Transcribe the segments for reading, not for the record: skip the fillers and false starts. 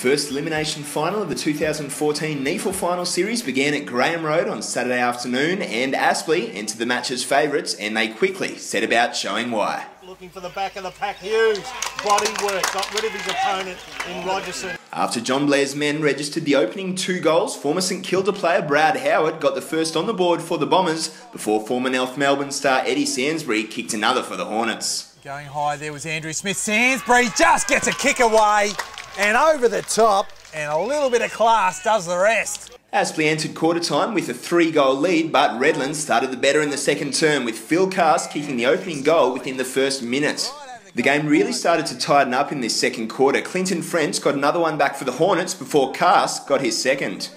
first elimination final of the 2014 NEAFL final series began at Graham Road on Saturday afternoon, and Aspley entered the match as favourites, and they quickly set about showing why. Looking for the back of the pack, Hughes. Body work, got rid of his opponent in Rogerson. After John Blair's men registered the opening 2 goals, former St Kilda player Brad Howard got the first on the board for the Bombers before former North Melbourne star Eddie Sainsbury kicked another for the Hornets. Going high there was Andrew Smith. Sainsbury just gets a kick away and over the top, and a little bit of class does the rest. Aspley entered quarter time with a 3-goal lead, but Redland started the better in the second term, with Phil Cast kicking the opening goal within the first minute. The game really started to tighten up in this second quarter. Clinton French got another one back for the Hornets before Cast got his second.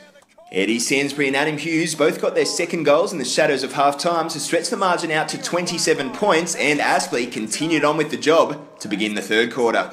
Eddie Sainsbury and Adam Hughes both got their second goals in the shadows of half-time to stretch the margin out to 27 points, and Aspley continued on with the job to begin the third quarter.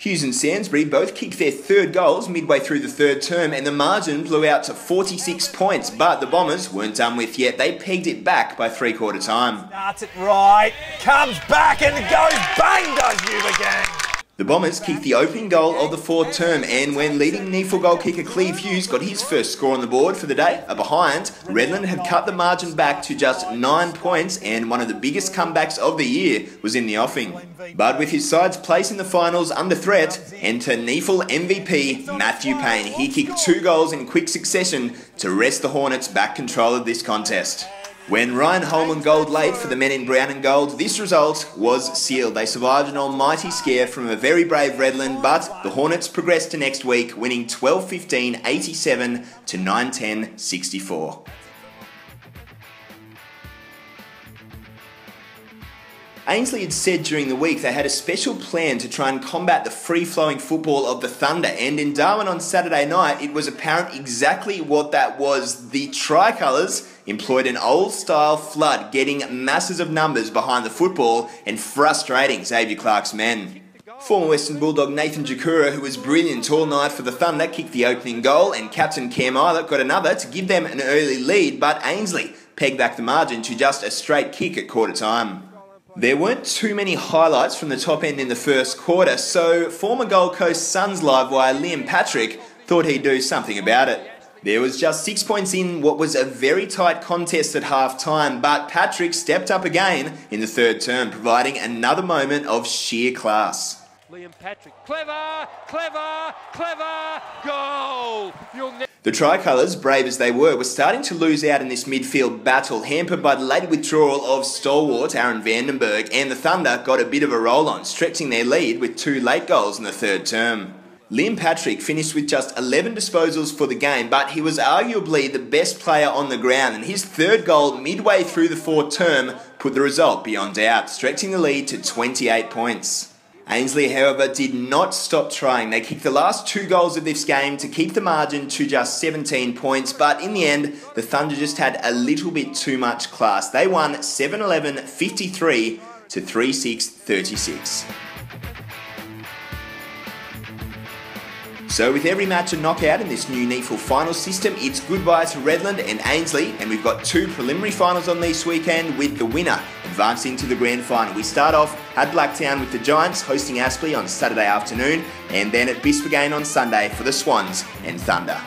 Hughes and Sainsbury both kicked their third goals midway through the third term, and the margin blew out to 46 points, but the Bombers weren't done with yet. They pegged it back by three-quarter time. Starts it right, comes back and goes bang, does Huber gang. The Bombers kicked the opening goal of the fourth term, and when leading NEAFL goal kicker Cleve Hughes got his first score on the board for the day, a behind, Redland had cut the margin back to just 9 points, and one of the biggest comebacks of the year was in the offing. But with his side's place in the finals under threat, enter NEAFL MVP Matthew Payne. He kicked 2 goals in quick succession to wrest the Hornets back control of this contest. When Ryan Holman goaled late for the men in brown and gold, this result was sealed. They survived an almighty scare from a very brave Redland, but the Hornets progressed to next week, winning 12-15, 87 to 9-10, 64. Ainsley had said during the week they had a special plan to try and combat the free-flowing football of the Thunder, and in Darwin on Saturday night it was apparent exactly what that was. The Tricolours employed an old-style flood, getting masses of numbers behind the football and frustrating Xavier Clark's men. Former Western Bulldog Nathan Jakura, who was brilliant all night for the Thunder, kicked the opening goal, and captain Cam Eilert got another to give them an early lead, but Ainsley pegged back the margin to just a straight kick at quarter time. There weren't too many highlights from the top end in the first quarter, so former Gold Coast Suns live wire Liam Patrick thought he'd do something about it. There was just 6 points in what was a very tight contest at half-time, but Patrick stepped up again in the third term, providing another moment of sheer class. Liam Patrick, clever, clever, clever, goal! The Tricolours, brave as they were starting to lose out in this midfield battle, hampered by the late withdrawal of stalwart Aaron Vandenberg, and the Thunder got a bit of a roll on, stretching their lead with 2 late goals in the third term. Liam Patrick finished with just 11 disposals for the game, but he was arguably the best player on the ground, and his third goal midway through the fourth term put the result beyond doubt, stretching the lead to 28 points. Ainsley, however, did not stop trying. They kicked the last 2 goals of this game to keep the margin to just 17 points, but in the end, the Thunder just had a little bit too much class. They won 7-11, 53 to 3-6, 36. So with every match a knockout in this new NEAFL final system, it's goodbye to Redland and Ainsley, and we've got 2 preliminary finals on this weekend with the winner advancing to the grand final. We start off at Blacktown with the Giants hosting Aspley on Saturday afternoon, and then at Bisphegane on Sunday for the Swans and Thunder.